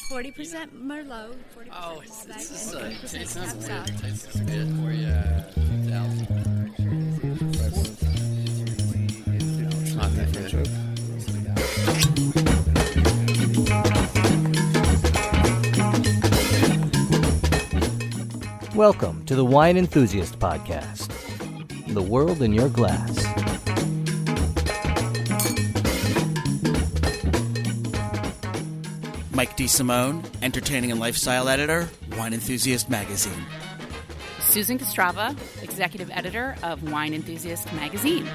40% Merlot, 40% Oh, Malbec, it's and 20% Cab Sauv. It's good for you. It's not that good. Welcome to the Wine Enthusiast Podcast, the world in your glass. Mike DeSimone, entertaining and lifestyle editor, Wine Enthusiast magazine. Susan Kostrava, executive editor of Wine Enthusiast magazine.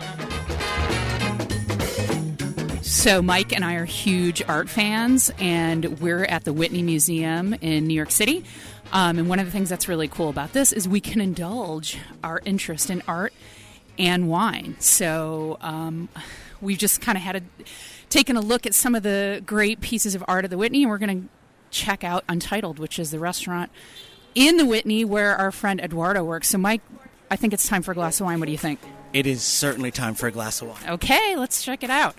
So Mike and I are huge art fans, and we're at the Whitney Museum in New York City. And one of the things that's really cool about this is we can indulge our interest in art and wine. So we've just kind of taken a look at some of the great pieces of art at the Whitney, and we're going to check out Untitled, which is the restaurant in the Whitney where our friend Eduardo works. So Mike, I think it's time for a glass of wine. What do you think? It is certainly time for a glass of wine. Okay, let's check it out.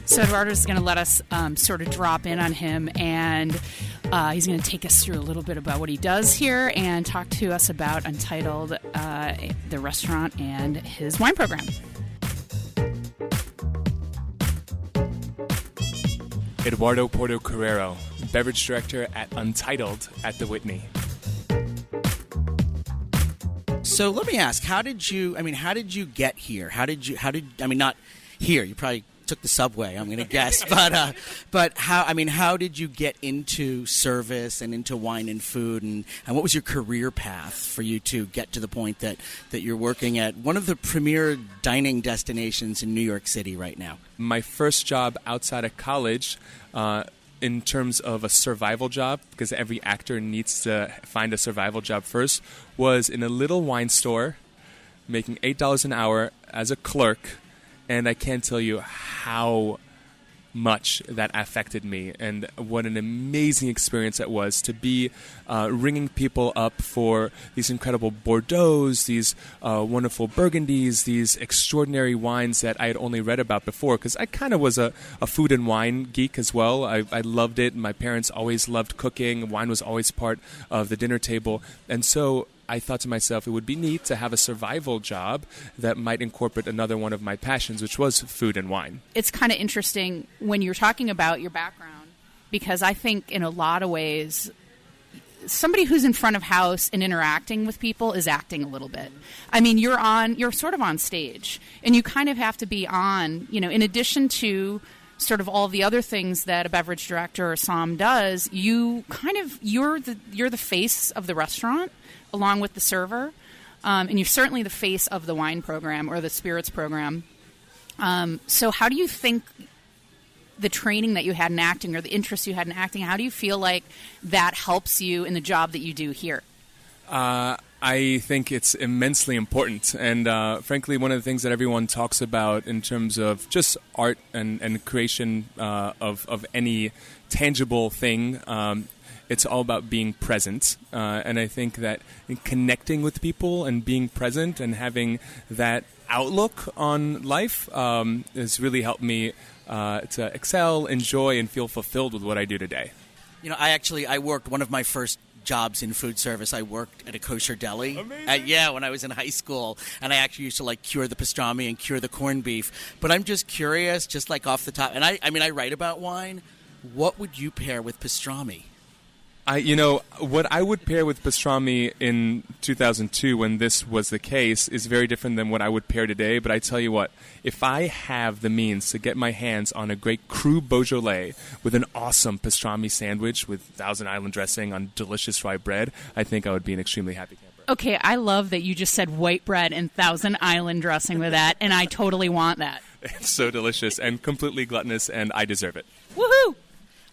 So Eduardo's going to let us sort of drop in on him, and he's going to take us through a little bit about what he does here and talk to us about Untitled, the restaurant, and his wine program. Eduardo Porto Carreiro, beverage director at Untitled at the Whitney. So let me ask, how did you get here? Not here, you probably took the subway, I'm going to guess, but how did you get into service and into wine and food, and what was your career path for you to get to the point that you're working at one of the premier dining destinations in New York City right now? My first job outside of college, in terms of a survival job, because every actor needs to find a survival job first, was in a little wine store, making $8 an hour as a clerk. And I can't tell you how much that affected me and what an amazing experience that was to be ringing people up for these incredible Bordeauxs, these wonderful Burgundies, these extraordinary wines that I had only read about before, because I kind of was a food and wine geek as well. I loved it. My parents always loved cooking. Wine was always part of the dinner table. And so I thought to myself it would be neat to have a survival job that might incorporate another one of my passions, which was food and wine. It's kind of interesting when you're talking about your background, because I think in a lot of ways, somebody who's in front of house and interacting with people is acting a little bit. I mean, you're sort of on stage, and you kind of have to be on, in addition to sort of all the other things that a beverage director or somm does, you're the face of the restaurant, along with the server, and you're certainly the face of the wine program or the spirits program. So how do you think the training that you had in acting or the interest you had in acting, how do you feel like that helps you in the job that you do here? I think it's immensely important, and frankly, one of the things that everyone talks about in terms of just art and creation of any tangible thing, it's all about being present, and I think that in connecting with people and being present and having that outlook on life has really helped me to excel, enjoy, and feel fulfilled with what I do today. I worked one of my first jobs in food service. I worked at a kosher deli. When I was in high school, and I actually used to cure the pastrami and cure the corned beef. But I'm just curious, just off the top, and I write about wine. What would you pair with pastrami? What I would pair with pastrami in 2002 when this was the case is very different than what I would pair today. But I tell you what, if I have the means to get my hands on a great Cru Beaujolais with an awesome pastrami sandwich with Thousand Island dressing on delicious rye bread, I think I would be an extremely happy camper. Okay, I love that you just said white bread and Thousand Island dressing with that, and I totally want that. It's so delicious and completely gluttonous, and I deserve it. Woohoo!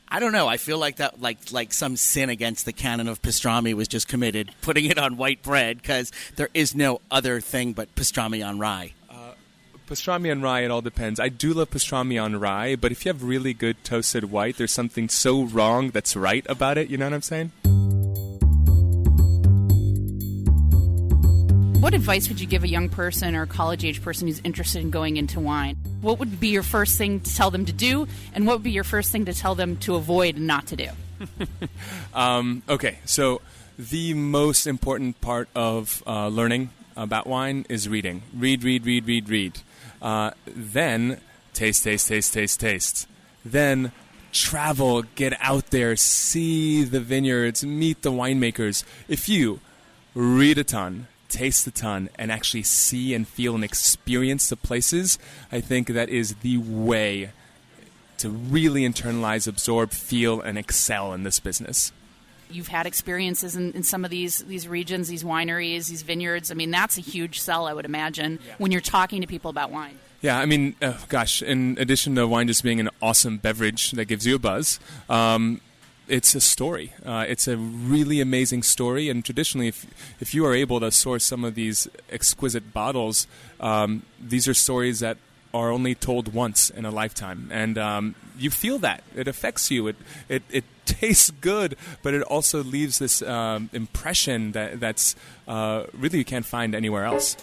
I don't know. I feel like that, like some sin against the canon of pastrami was just committed, putting it on white bread, because there is no other thing but pastrami on rye. Pastrami on rye, it all depends. I do love pastrami on rye, but if you have really good toasted white, there's something so wrong that's right about it. You know what I'm saying? What advice would you give a young person or a college-age person who's interested in going into wine? What would be your first thing to tell them to do, and what would be your first thing to tell them to avoid and not to do? Okay, so the most important part of learning about wine is reading. Read. Then taste. Then travel, get out there, see the vineyards, meet the winemakers. If you read a ton, taste a ton, and actually see and feel and experience the places, I think that is the way to really internalize, absorb, feel, and excel in this business. You've had experiences in some of these regions, these wineries, these vineyards. I mean, that's a huge sell, I would imagine, when you're talking to people about wine. Yeah, I mean, in addition to wine just being an awesome beverage that gives you a buzz, it's a story. It's a really amazing story, and traditionally, if you are able to source some of these exquisite bottles, these are stories that are only told once in a lifetime, and you feel that. It affects you. It tastes good, but it also leaves this impression that's really you can't find anywhere else.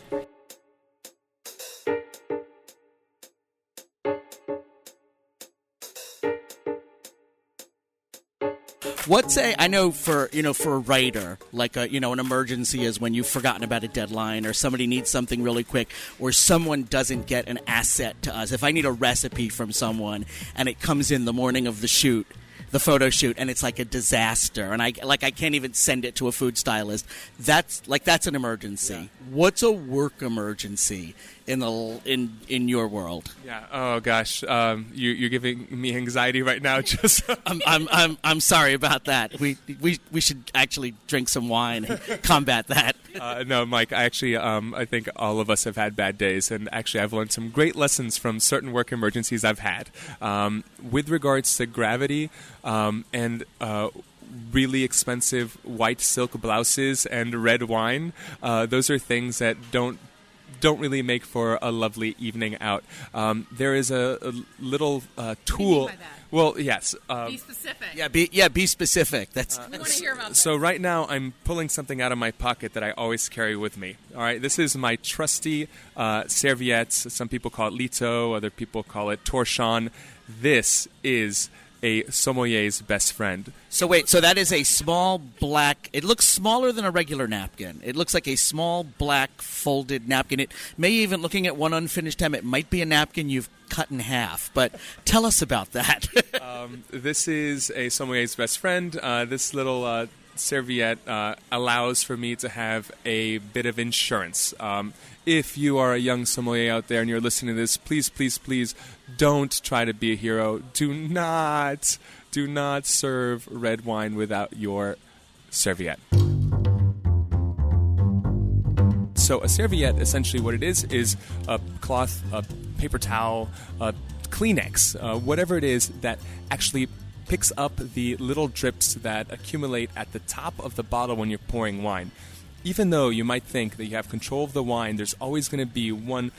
I know for a writer, like an emergency is when you've forgotten about a deadline or somebody needs something really quick or someone doesn't get an asset to us. If I need a recipe from someone and it comes in the morning of the shoot, the photo shoot, and it's like a disaster, and I can't even send it to a food stylist. That's an emergency. Yeah. What's a work emergency in your world? Yeah. Oh gosh, you're giving me anxiety right now. Just I'm sorry about that. We should actually drink some wine and combat that. No, Mike. I think all of us have had bad days, and actually, I've learned some great lessons from certain work emergencies I've had. With regards to gravity and really expensive white silk blouses and red wine, those are things that don't really make for a lovely evening out. There is a little tool. Well, yes. Be specific. Be specific. That's. We want to hear about that. So right now, I'm pulling something out of my pocket that I always carry with me. All right, this is my trusty serviettes. Some people call it lito, other people call it torchon. This is a sommelier's best friend. So wait, so that is a small black, it looks smaller than a regular napkin. It looks like a small black folded napkin. It may even, looking at one unfinished hem, it might be a napkin you've cut in half. But tell us about that. This is a sommelier's best friend. This little serviette allows for me to have a bit of insurance. If you are a young sommelier out there and you're listening to this, please don't try to be a hero. Do not serve red wine without your serviette. So a serviette, essentially what it is a cloth, a paper towel, a Kleenex, whatever it is that actually picks up the little drips that accumulate at the top of the bottle when you're pouring wine. Even though you might think that you have control of the wine, there's always going to be one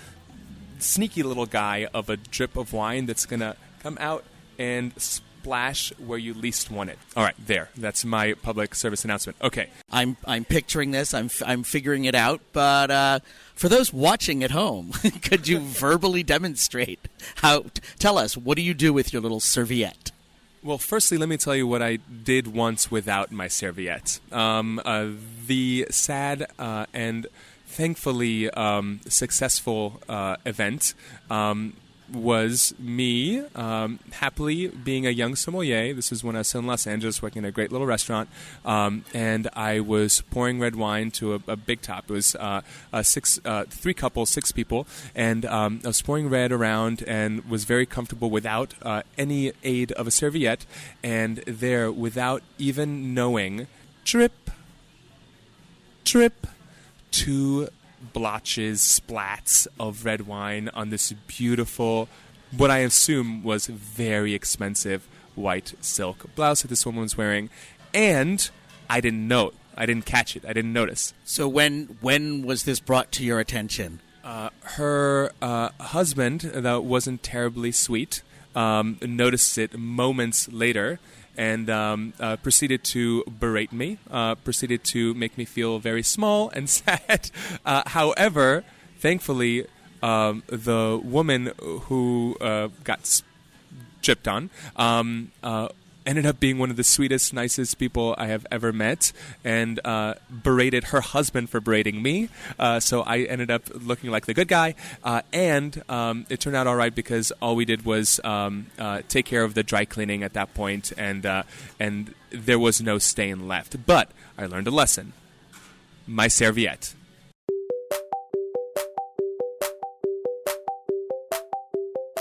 sneaky little guy of a drip of wine that's going to come out and splash where you least want it. All right, there. That's my public service announcement. Okay. I'm picturing this. I'm figuring it out. But for those watching at home, could you verbally demonstrate how? Tell us, what do you do with your little serviette? Well, firstly, let me tell you what I did once without my serviette. The sad and thankfully successful event was me happily being a young sommelier. This is when I was still in Los Angeles working at a great little restaurant, and I was pouring red wine to a big top. It was three couples, 6 people, and I was pouring red around and was very comfortable without any aid of a serviette, and there, without even knowing, drip, 2 blotches, splats of red wine on this beautiful, what I assume was very expensive white silk blouse that this woman was wearing, and I didn't know. I didn't catch it. I didn't notice. So when was this brought to your attention? Her husband, that wasn't terribly sweet, noticed it moments later, and proceeded to berate me, proceeded to make me feel very small and sad. However, thankfully, the woman who got chipped on ended up being one of the sweetest, nicest people I have ever met, and berated her husband for berating me. So I ended up looking like the good guy, and it turned out all right because all we did was take care of the dry cleaning at that point, and there was no stain left. But I learned a lesson. My serviette.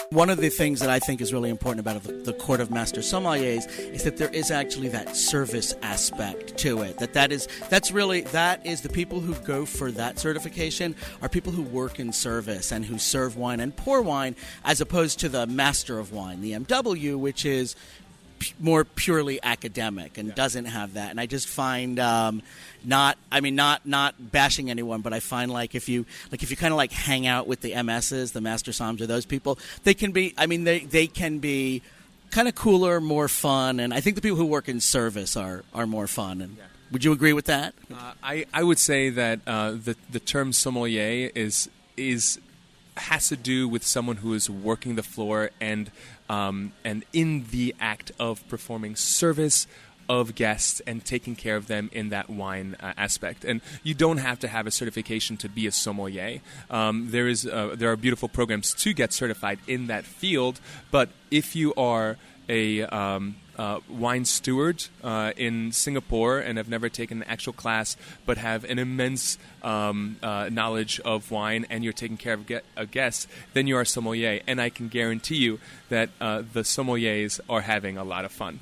One of the things that I think is really important about the Court of Master Sommeliers is that there is actually that service aspect to it. That is the people who go for that certification are people who work in service and who serve wine and pour wine, as opposed to the Master of Wine, the MW, which is more purely academic and doesn't have that. And I just find not bashing anyone, but I find if you kind of like hang out with the MSs, the Master Somms, or those people, they can be they can be kind of cooler, more fun, and I think the people who work in service are more fun. And would you agree with that? I would say that the term sommelier has to do with someone who is working the floor and in the act of performing service of guests and taking care of them in that wine aspect. And you don't have to have a certification to be a sommelier. There are beautiful programs to get certified in that field, but if you are a wine steward in Singapore and have never taken an actual class but have an immense knowledge of wine and you're taking care of a guest, then you are a sommelier. And I can guarantee you that the sommeliers are having a lot of fun.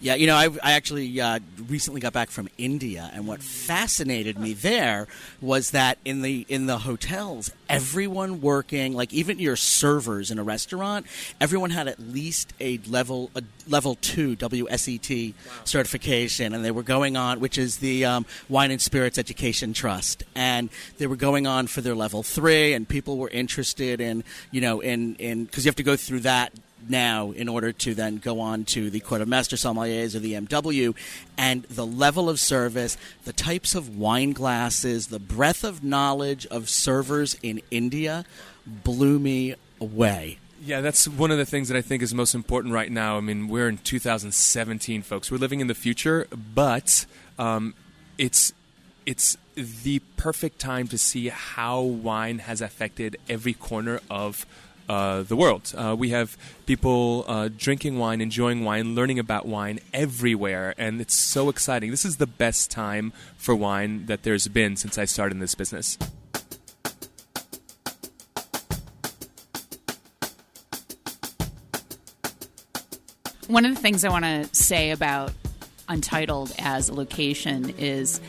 Yeah, I actually recently got back from India, and what fascinated me there was that in the hotels, everyone working, like even your servers in a restaurant, everyone had at least a level 2 WSET certification, and they were going on, which is the Wine and Spirits Education Trust, and they were going on for their level 3, and people were interested in because you have to go through that now in order to then go on to the Court of Master Sommeliers or the MW, and the level of service, the types of wine glasses, the breadth of knowledge of servers in India blew me away. Yeah, that's one of the things that I think is most important right now. I mean, we're in 2017, folks. We're living in the future, but it's the perfect time to see how wine has affected every corner of the world. We have people drinking wine, enjoying wine, learning about wine everywhere, and it's so exciting. This is the best time for wine that there's been since I started in this business. One of the things I want to say about Untitled as a location is,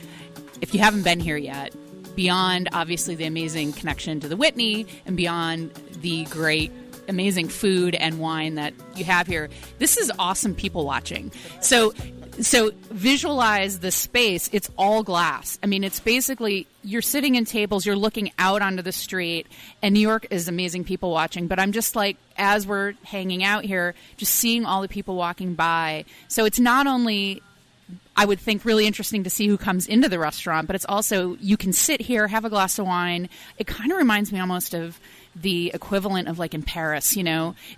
if you haven't been here yet, beyond obviously the amazing connection to the Whitney and beyond the great, amazing food and wine that you have here, this is awesome people watching. So visualize the space. It's all glass. I mean, it's basically you're sitting in tables, you're looking out onto the street, and New York is amazing people watching. But I'm just like, as we're hanging out here, just seeing all the people walking by. So it's not only, I would think, really interesting to see who comes into the restaurant, but it's also, you can sit here, have a glass of wine. It kind of reminds me almost of the equivalent of like in Paris,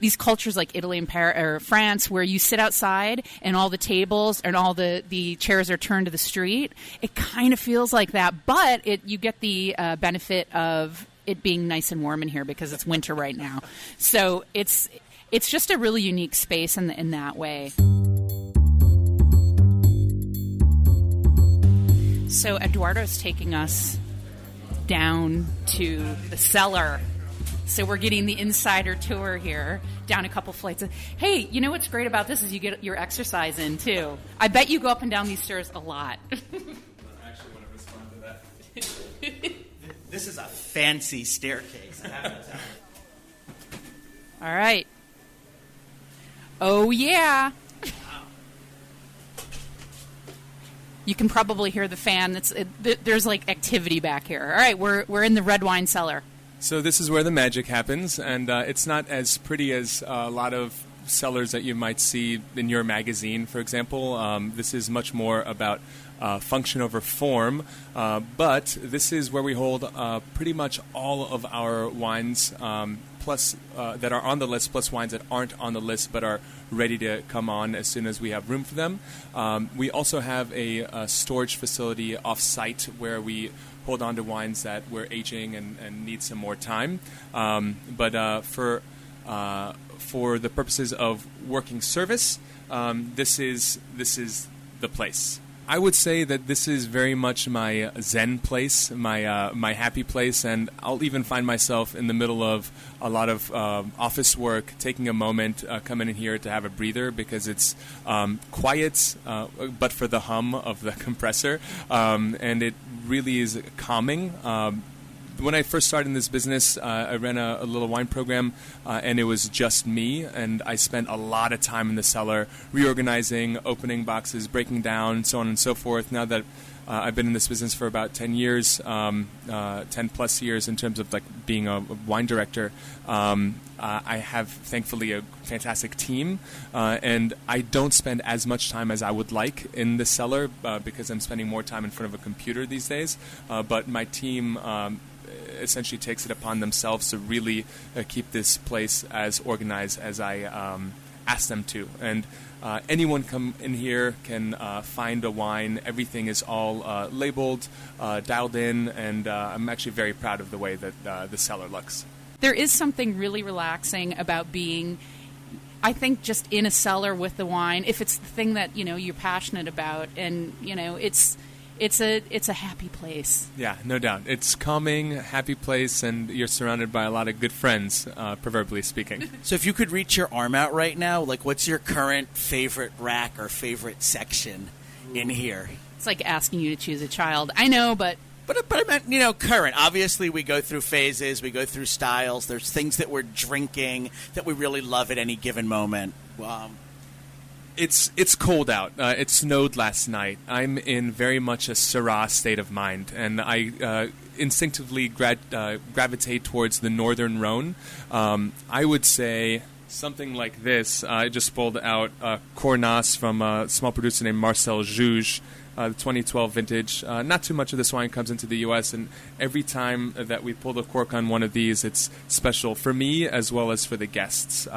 these cultures like Italy and France, where you sit outside and all the tables and all the chairs are turned to the street. It kind of feels like that, but you get the benefit of it being nice and warm in here because it's winter right now. So it's just a really unique space in that way. So Eduardo's taking us down to the cellar. So we're getting the insider tour here, down a couple flights. Hey, you know what's great about this is you get your exercise in, too. I bet you go up and down these stairs a lot. I actually want to respond to that. This is a fancy staircase. I have to tell you. All right. Oh, yeah. You can probably hear the fan. There's like activity back here. All right, we're in the red wine cellar. So this is where the magic happens, and it's not as pretty as a lot of cellars that you might see in your magazine, for example. This is much more about function over form, but this is where we hold pretty much all of our wines plus that are on the list, plus wines that aren't on the list but are ready to come on as soon as we have room for them. We also have a storage facility off-site where we hold on to wines that we're aging and need some more time. But for the purposes of working service, this is the place. I would say that this is very much my zen place, my happy place, and I'll even find myself in the middle of a lot of office work, taking a moment, coming in here to have a breather because it's quiet, but for the hum of the compressor, and it really is calming. When I first started in this business, I ran a little wine program, and it was just me, and I spent a lot of time in the cellar reorganizing, opening boxes, breaking down, so on and so forth. Now that I've been in this business for about 10 years, 10 plus years in terms of like being a wine director, I have thankfully a fantastic team, and I don't spend as much time as I would like in the cellar because I'm spending more time in front of a computer these days, but my team essentially takes it upon themselves to really keep this place as organized as I ask them to. And anyone come in here can find a wine. Everything is all labeled, dialed in, and I'm actually very proud of the way that the cellar looks. There is something really relaxing about being, I think, just in a cellar with the wine, if it's the thing that, you're passionate about, and, it's a happy place. Yeah, no doubt. It's calming, happy place, and you're surrounded by a lot of good friends, proverbially speaking. So if you could reach your arm out right now, like what's your current favorite rack or favorite section in here? It's like asking you to choose a child. I know, but I meant, current. Obviously, we go through phases, we go through styles. There's things that we're drinking that we really love at any given moment. It's cold out. It snowed last night. I'm in very much a Syrah state of mind, and I instinctively gravitate towards the Northern Rhone. I would say something like this. I just pulled out Cornas from a small producer named Marcel Juge, the 2012 vintage. Not too much of this wine comes into the U.S., and every time that we pull the cork on one of these, it's special for me as well as for the guests.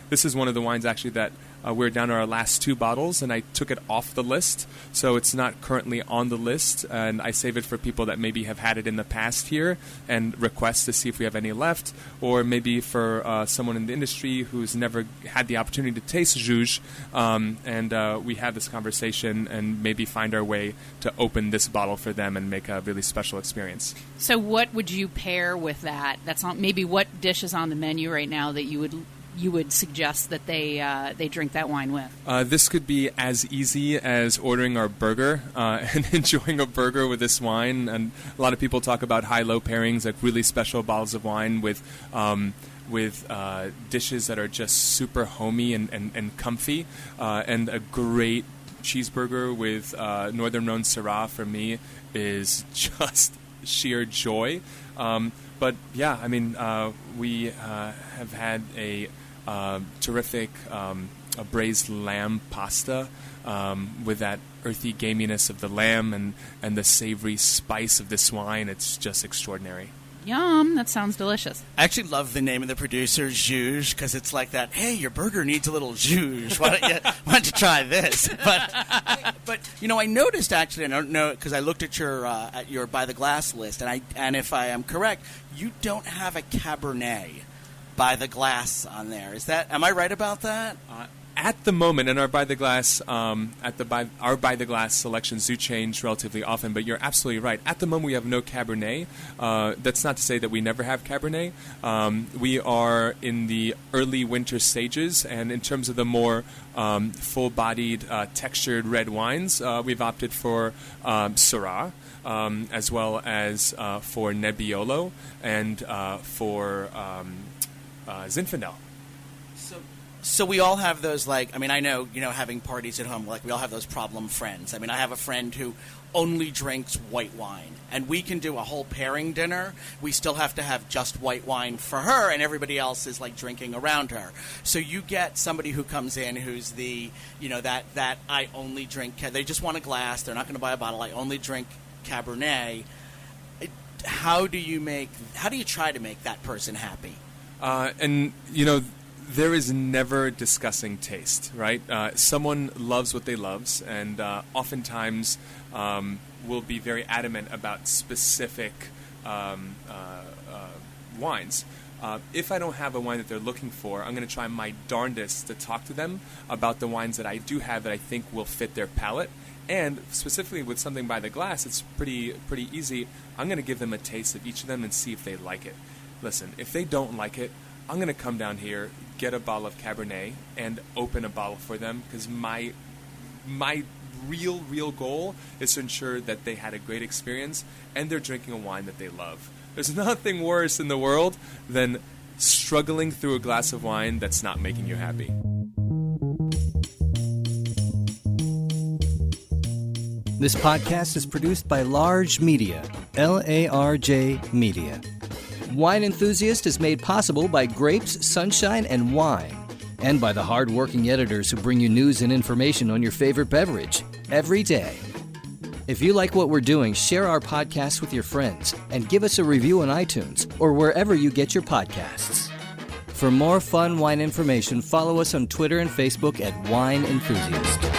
This is one of the wines, actually, that we're down to our last 2 bottles, and I took it off the list, so it's not currently on the list, and I save it for people that maybe have had it in the past here and request to see if we have any left, or maybe for someone in the industry who's never had the opportunity to taste Juge, and we have this conversation and maybe find our way to open this bottle for them and make a really special experience. So what would you pair with that? That's not, maybe what dish is on the menu right now that you would suggest that they drink that wine with? This could be as easy as ordering our burger and enjoying a burger with this wine. And a lot of people talk about high-low pairings, like really special bottles of wine with dishes that are just super homey and comfy. And a great cheeseburger with Northern Rhone Syrah for me is just sheer joy. But yeah, I mean, we have had a terrific a braised lamb pasta with that earthy gaminess of the lamb and the savory spice of this wine. It's just extraordinary. Yum, that sounds delicious. I actually love the name of the producer, Juge, because it's like that, hey, your burger needs a little Juge. Why don't you try this? But I noticed, actually, I don't know, because I looked at your By the Glass list, and if I am correct, you don't have a Cabernet By the Glass on there. Am I right about that? At the moment, in our By the Glass, our By the Glass selections do change relatively often, but you're absolutely right. At the moment, we have no Cabernet. That's not to say that we never have Cabernet. We are in the early winter stages, and in terms of the more full-bodied, textured red wines, we've opted for Syrah, as well as for Nebbiolo and for Zinfandel. So we all have those, like, I mean, I know, having parties at home, like, we all have those problem friends. I mean, I have a friend who only drinks white wine, and we can do a whole pairing dinner. We still have to have just white wine for her, and everybody else is, like, drinking around her. So you get somebody who comes in who's the, that I only drink, they just want a glass, they're not going to buy a bottle, I only drink Cabernet. How do you try to make that person happy? There is never discussing taste, right? Someone loves what they love, and oftentimes will be very adamant about specific wines. If I don't have a wine that they're looking for, I'm going to try my darndest to talk to them about the wines that I do have that I think will fit their palate. And specifically with something by the glass, it's pretty easy. I'm going to give them a taste of each of them and see if they like it. Listen, if they don't like it, I'm going to come down here, get a bottle of Cabernet, and open a bottle for them, because my real goal is to ensure that they had a great experience and they're drinking a wine that they love. There's nothing worse in the world than struggling through a glass of wine that's not making you happy. This podcast is produced by Large Media, LARJ Media. Wine Enthusiast is made possible by grapes, sunshine, and wine, and by the hard-working editors who bring you news and information on your favorite beverage every day. If you like what we're doing, share our podcast with your friends and give us a review on iTunes or wherever you get your podcasts. For more fun wine information, follow us on Twitter and Facebook at Wine Enthusiast.